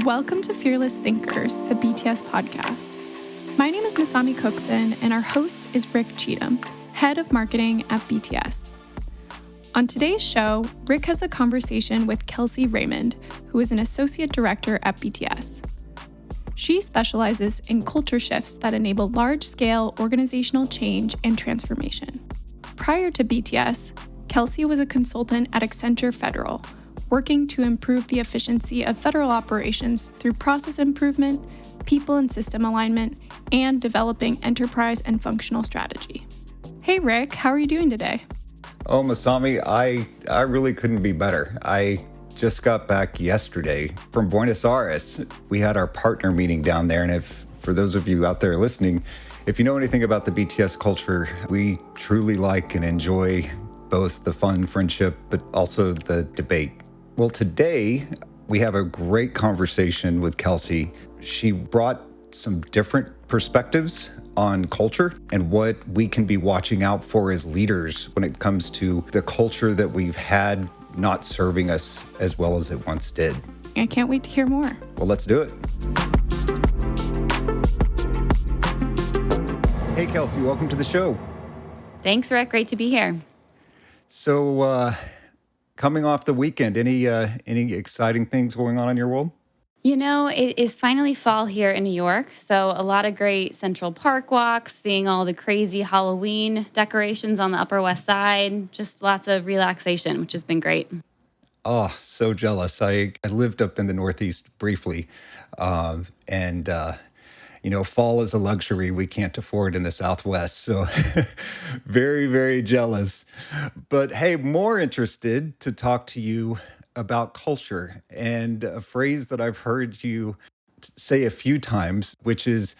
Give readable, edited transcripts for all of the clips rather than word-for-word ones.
Welcome to Fearless Thinkers, the BTS podcast. My name is Masami Cookson, and our host is Rick Cheatham, head of marketing at BTS. On today's show, Rick has a conversation with Kelsey Raymond, who is an associate director at BTS. She specializes in culture shifts that enable large-scale organizational change and transformation. Prior to BTS, Kelsey was a consultant at Accenture Federal, working to improve the efficiency of federal operations through process improvement, people and system alignment, and developing enterprise and functional strategy. Hey, Rick, how are you doing today? Oh, Masami, I really couldn't be better. I just got back yesterday from Buenos Aires. We had our partner meeting down there, and for those of you out there listening, if you know anything about the BTS culture, we truly like and enjoy both the fun friendship, but also the debate. Well, today we have a great conversation with Kelsey. She brought some different perspectives on culture and what we can be watching out for as leaders when it comes to the culture that we've had not serving us as well as it once did. I can't wait to hear more. Well, let's do it. Hey, Kelsey, welcome to the show. Thanks, Rick. Great to be here. So, coming off the weekend, any exciting things going on in your world? You know, it is finally fall here in New York, so a lot of great Central Park walks, seeing all the crazy Halloween decorations on the Upper West Side, just lots of relaxation, which has been great. Oh, so jealous. I lived up in the Northeast briefly, and fall is a luxury we can't afford in the Southwest. So very, very jealous. But hey, more interested to talk to you about culture and a phrase that I've heard you say a few times, which is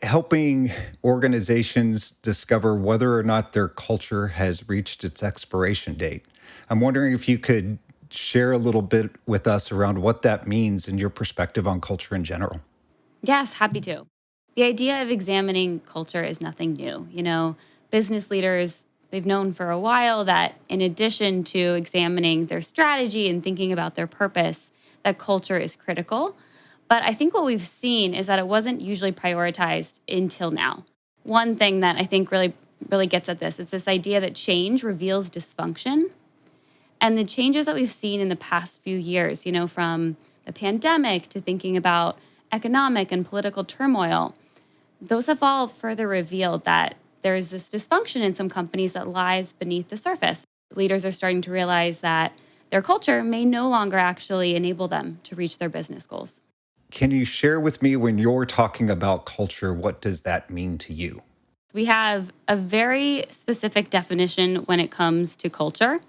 helping organizations discover whether or not their culture has reached its expiration date. I'm wondering if you could share a little bit with us around what that means in your perspective on culture in general. Yes, happy to. The idea of examining culture is nothing new. You know, business leaders, they've known for a while that in addition to examining their strategy and thinking about their purpose, that culture is critical. But I think what we've seen is that it wasn't usually prioritized until now. One thing that I think really gets at this is this idea that change reveals dysfunction. And the changes that we've seen in the past few years, you know, from the pandemic to thinking about economic and political turmoil, those have all further revealed that there's this dysfunction in some companies that lies beneath the surface. Leaders are starting to realize that their culture may no longer actually enable them to reach their business goals. Can you share with me, when you're talking about culture, what does that mean to you? We have a very specific definition when it comes to culture,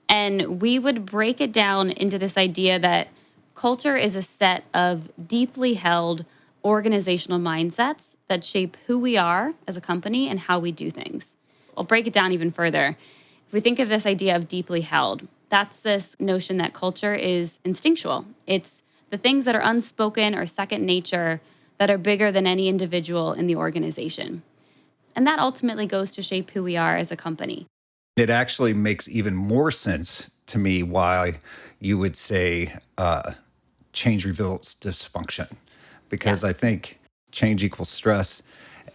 and we would break it down into this idea that culture is a set of deeply held organizational mindsets that shape who we are as a company and how we do things. I'll break it down even further. If we think of this idea of deeply held, that's this notion that culture is instinctual. It's the things that are unspoken or second nature that are bigger than any individual in the organization. And that ultimately goes to shape who we are as a company. It actually makes even more sense to me why you would say change reveals dysfunction, because I think change equals stress,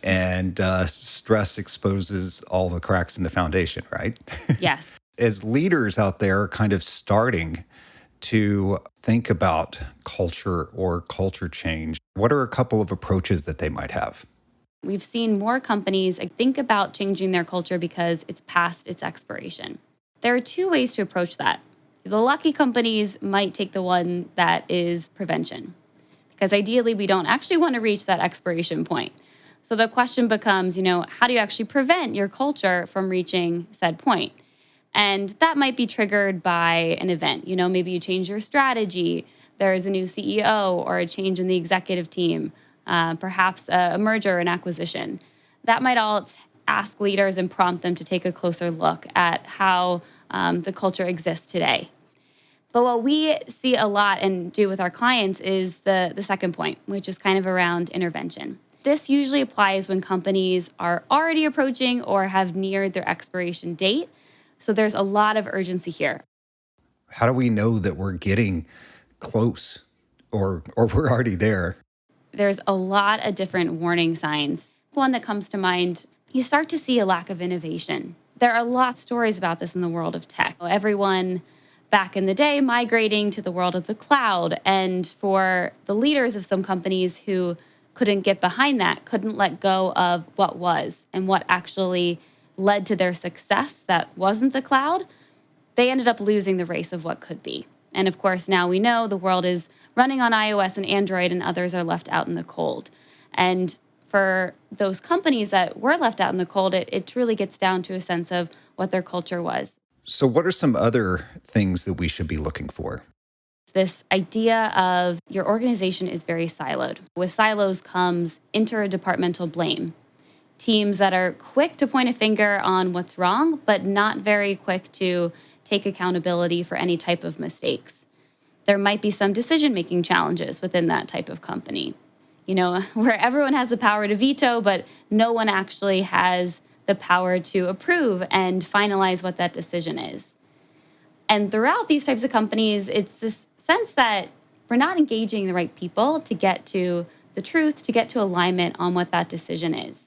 and stress exposes all the cracks in the foundation, right? Yes. As leaders out there kind of starting to think about culture or culture change, what are a couple of approaches that they might have? We've seen more companies think about changing their culture because it's past its expiration. There are two ways to approach that. The lucky companies might take the one that is prevention, because ideally we don't actually want to reach that expiration point. So the question becomes, how do you actually prevent your culture from reaching said point? And that might be triggered by an event. Maybe you change your strategy, there is a new CEO or a change in the executive team, perhaps a merger and acquisition. That might all ask leaders and prompt them to take a closer look at how the culture exists today. But what we see a lot and do with our clients is the second point, which is kind of around intervention. This usually applies when companies are already approaching or have neared their expiration date. So there's a lot of urgency here. How do we know that we're getting close or we're already there. There's a lot of different warning signs. One that comes to mind, you start to see a lack of innovation. There are a lot of stories about this in the world of tech. Everyone back in the day migrating to the world of the cloud. And for the leaders of some companies who couldn't get behind that, couldn't let go of what was and what actually led to their success that wasn't the cloud, they ended up losing the race of what could be. And of course, now we know the world is running on iOS and Android, and others are left out in the cold. And for those companies that were left out in the cold, it truly gets down to a sense of what their culture was. So what are some other things that we should be looking for? This idea of your organization is very siloed. With silos comes interdepartmental blame. Teams that are quick to point a finger on what's wrong, but not very quick to take accountability for any type of mistakes. There might be some decision-making challenges within that type of company. Where everyone has the power to veto, but no one actually has the power to approve and finalize what that decision is. And throughout these types of companies, it's this sense that we're not engaging the right people to get to the truth, to get to alignment on what that decision is.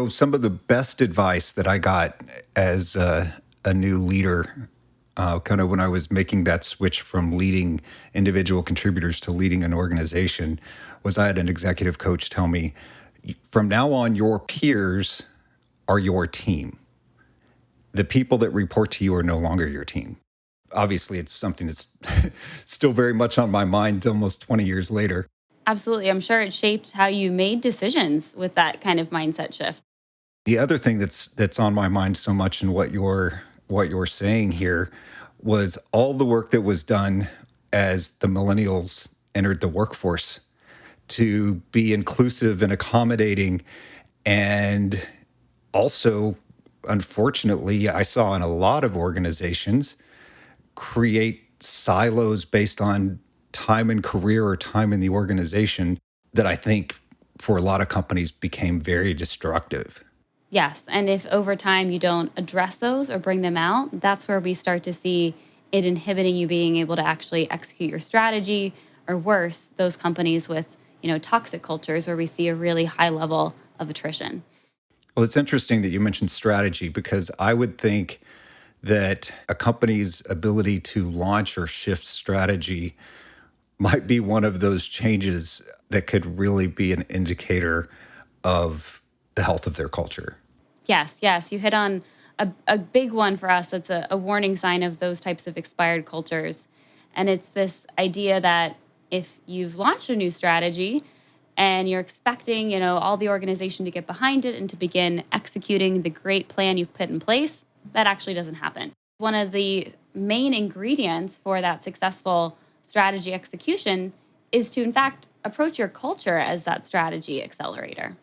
Some of the best advice that I got as a new leader, kind of when I was making that switch from leading individual contributors to leading an organization, was I had an executive coach tell me, from now on, your peers are your team. The people that report to you are no longer your team. Obviously, it's something that's still very much on my mind almost 20 years later. Absolutely. I'm sure it shaped how you made decisions with that kind of mindset shift. The other thing that's on my mind so much in what you're saying here was all the work that was done as the millennials entered the workforce to be inclusive and accommodating. And also, unfortunately, I saw in a lot of organizations create silos based on time in career or time in the organization that I think for a lot of companies became very destructive. Yes. And if over time you don't address those or bring them out, that's where we start to see it inhibiting you being able to actually execute your strategy, or worse, those companies with, toxic cultures where we see a really high level of attrition. Well, it's interesting that you mentioned strategy, because I would think that a company's ability to launch or shift strategy might be one of those changes that could really be an indicator of the health of their culture. Yes. You hit on a big one for us that's a warning sign of those types of expired cultures. And it's this idea that if you've launched a new strategy and you're expecting, all the organization to get behind it and to begin executing the great plan you've put in place, that actually doesn't happen. One of the main ingredients for that successful strategy execution is to, in fact, approach your culture as that strategy accelerator.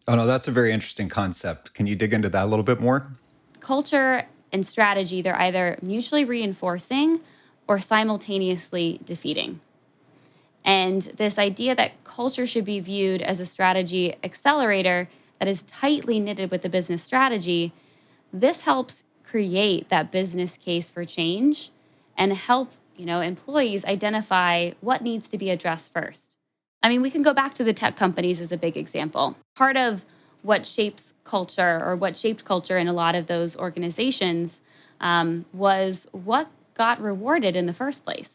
Oh, no, that's a very interesting concept. Can you dig into that a little bit more? Culture and strategy, they're either mutually reinforcing or simultaneously defeating. And this idea that culture should be viewed as a strategy accelerator that is tightly knitted with the business strategy, this helps create that business case for change and help, employees identify what needs to be addressed first. I mean, we can go back to the tech companies as a big example. Part of what shapes culture, or what shaped culture in a lot of those organizations, was what got rewarded in the first place.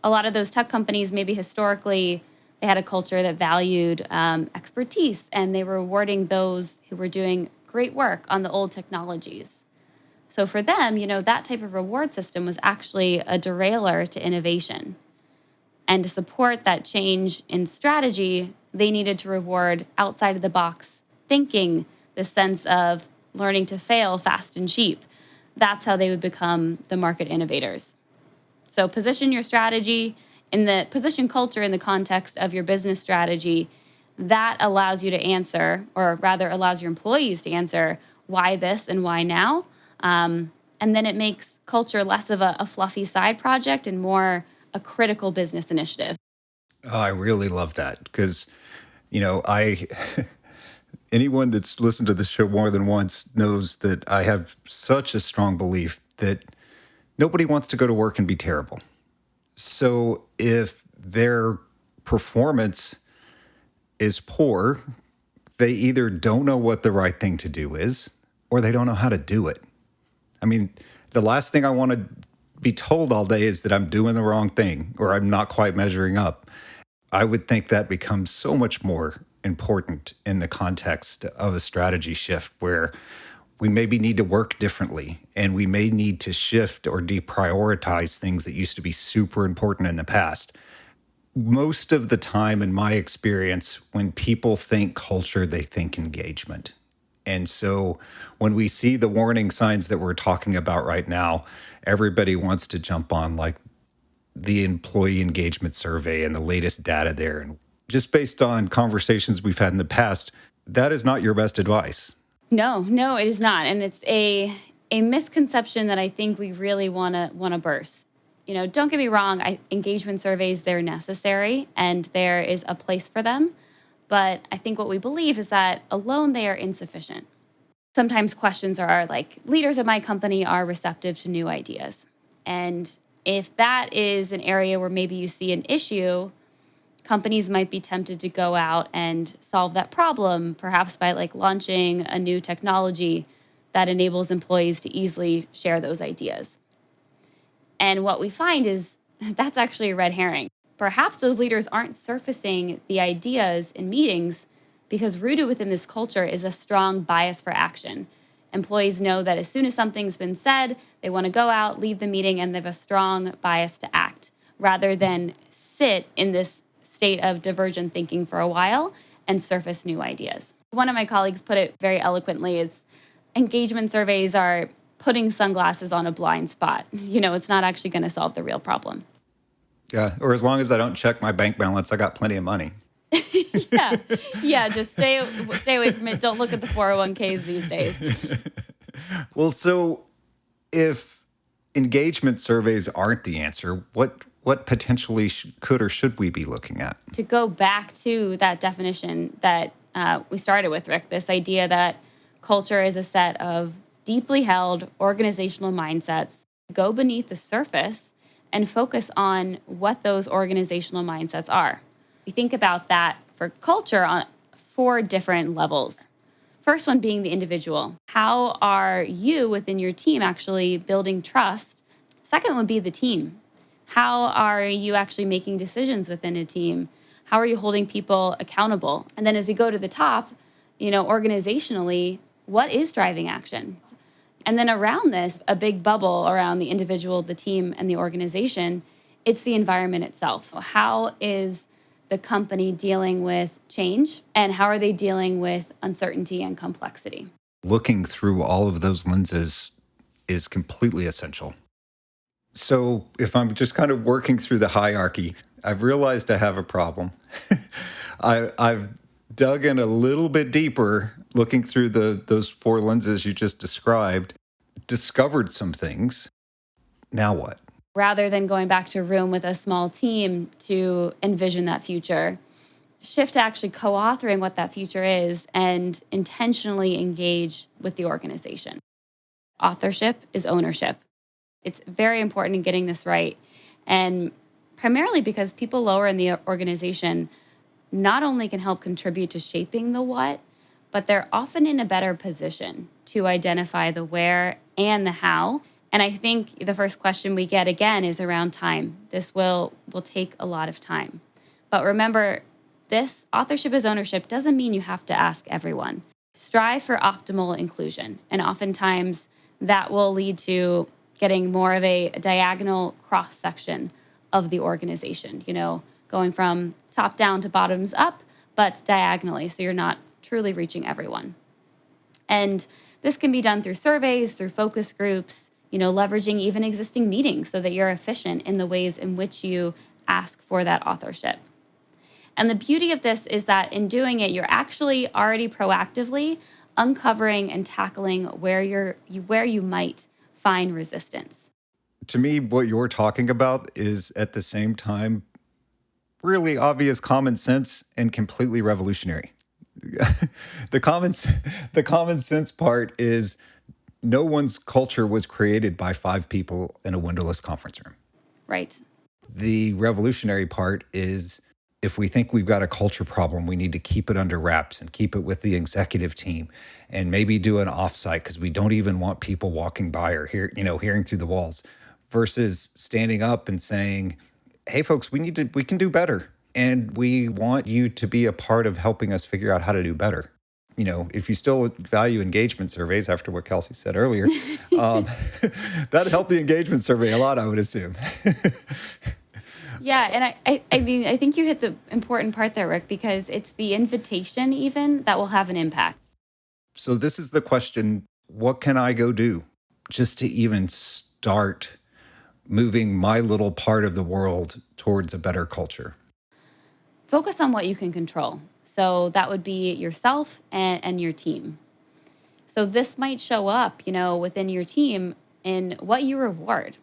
A lot of those tech companies, maybe historically, they had a culture that valued expertise, and they were rewarding those who were doing great work on the old technologies. So for them, that type of reward system was actually a derailer to innovation. And to support that change in strategy, they needed to reward outside of the box thinking, the sense of learning to fail fast and cheap. That's how they would become the market innovators. So position your strategy position culture in the context of your business strategy. That allows you to answer, or rather allows your employees to answer, why this and why now. And then it makes culture less of a fluffy side project and more a critical business initiative. Oh, I really love that, because, I anyone that's listened to this show more than once knows that I have such a strong belief that nobody wants to go to work and be terrible. So if their performance is poor, they either don't know what the right thing to do is, or they don't know how to do it. I mean, the last thing I want to be told all day is that I'm doing the wrong thing or I'm not quite measuring up. I would think that becomes so much more important in the context of a strategy shift where we maybe need to work differently and we may need to shift or deprioritize things that used to be super important in the past. Most of the time, in my experience, when people think culture, they think engagement. And so when we see the warning signs that we're talking about right now, everybody wants to jump on like the employee engagement survey and the latest data there. And just based on conversations we've had in the past, that is not your best advice. No, it is not. And it's a misconception that I think we really want to burst. Don't get me wrong, engagement surveys, they're necessary and there is a place for them. But I think what we believe is that alone they are insufficient. Sometimes questions are like, leaders of my company are receptive to new ideas. And if that is an area where maybe you see an issue, companies might be tempted to go out and solve that problem, perhaps by like launching a new technology that enables employees to easily share those ideas. And what we find is that's actually a red herring. Perhaps those leaders aren't surfacing the ideas in meetings because rooted within this culture is a strong bias for action. Employees know that as soon as something's been said, they want to go out, leave the meeting, and they have a strong bias to act rather than sit in this state of divergent thinking for a while and surface new ideas. One of my colleagues put it very eloquently is engagement surveys are putting sunglasses on a blind spot. It's not actually going to solve the real problem. Yeah, or as long as I don't check my bank balance, I got plenty of money. Yeah, just stay away from it. Don't look at the 401ks these days. Well, so if engagement surveys aren't the answer, what potentially could or should we be looking at? To go back to that definition that we started with, Rick, this idea that culture is a set of deeply held organizational mindsets, go beneath the surface and focus on what those organizational mindsets are. We think about that for culture on 4 different levels. First one being the individual. How are you within your team actually building trust? Second would be the team. How are you actually making decisions within a team? How are you holding people accountable? And then as we go to the top, organizationally, what is driving action? And then around this, a big bubble around the individual, the team, and the organization, it's the environment itself. How is the company dealing with change? And how are they dealing with uncertainty and complexity? Looking through all of those lenses is completely essential. So if I'm just kind of working through the hierarchy, I've realized I have a problem. I've dug in a little bit deeper, looking through those 4 lenses you just described, discovered some things. Now what? Rather than going back to a room with a small team to envision that future, shift to actually co-authoring what that future is and intentionally engage with the organization. Authorship is ownership. It's very important in getting this right. And primarily because people lower in the organization not only can help contribute to shaping the what, but they're often in a better position to identify the where and the how. And I think the first question we get again is around time. This will take a lot of time. But remember, this authorship as ownership doesn't mean you have to ask everyone. Strive for optimal inclusion. And oftentimes that will lead to getting more of a diagonal cross-section of the organization, going from top down to bottoms up, but diagonally, so you're not truly reaching everyone. And this can be done through surveys, through focus groups, leveraging even existing meetings so that you're efficient in the ways in which you ask for that authorship. And the beauty of this is that in doing it, you're actually already proactively uncovering and tackling where you might find resistance. To me, what you're talking about is at the same time really obvious common sense and completely revolutionary. The common sense part is no one's culture was created by 5 people in a windowless conference room. Right. The revolutionary part is if we think we've got a culture problem, we need to keep it under wraps and keep it with the executive team and maybe do an offsite because we don't even want people walking by or hearing through the walls versus standing up and saying, hey folks, we can do better. And we want you to be a part of helping us figure out how to do better. If you still value engagement surveys after what Kelsey said earlier, that'd help the engagement survey a lot, I would assume. Yeah, and I think you hit the important part there, Rick, because it's the invitation even that will have an impact. So this is the question, what can I go do just to even start moving my little part of the world towards a better culture? Focus on what you can control. So that would be yourself and your team. So this might show up, within your team in what you reward.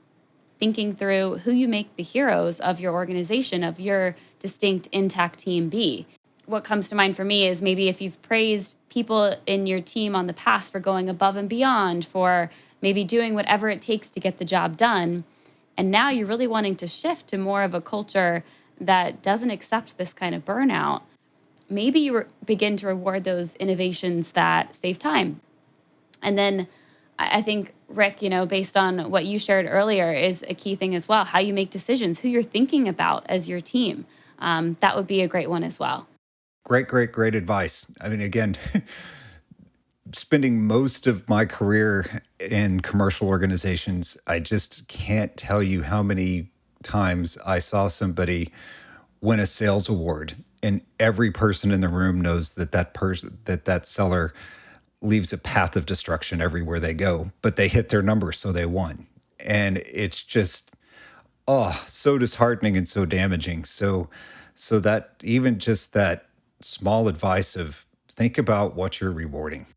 Thinking through who you make the heroes of your organization, of your distinct intact team be. What comes to mind for me is maybe if you've praised people in your team on the past for going above and beyond, for maybe doing whatever it takes to get the job done, and now you're really wanting to shift to more of a culture that doesn't accept this kind of burnout, maybe you begin to reward those innovations that save time. And then I think, Rick, based on what you shared earlier is a key thing as well, how you make decisions, who you're thinking about as your team. That would be a great one as well. Great advice. I mean, again, spending most of my career in commercial organizations, I just can't tell you how many times I saw somebody win a sales award and every person in the room knows that seller leaves a path of destruction everywhere they go, but they hit their number, so they won. And it's just, so disheartening and so damaging. So that even just that small advice of think about what you're rewarding.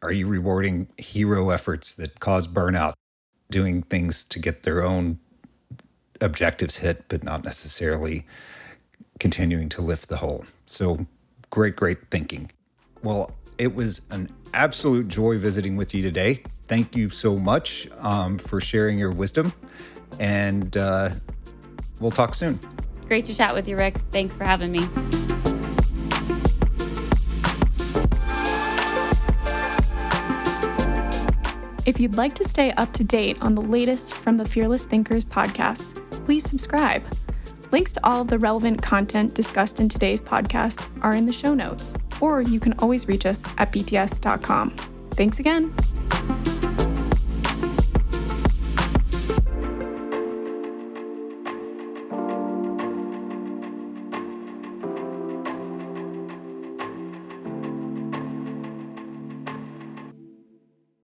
Are you rewarding hero efforts that cause burnout, doing things to get their own objectives hit, but not necessarily continuing to lift the whole? So great thinking. Well, it was an absolute joy visiting with you today. Thank you so much for sharing your wisdom, and we'll talk soon. Great to chat with you, Rick. Thanks for having me. If you'd like to stay up to date on the latest from the Fearless Thinkers podcast, please subscribe. Links to all of the relevant content discussed in today's podcast are in the show notes, or you can always reach us at bts.com. Thanks again.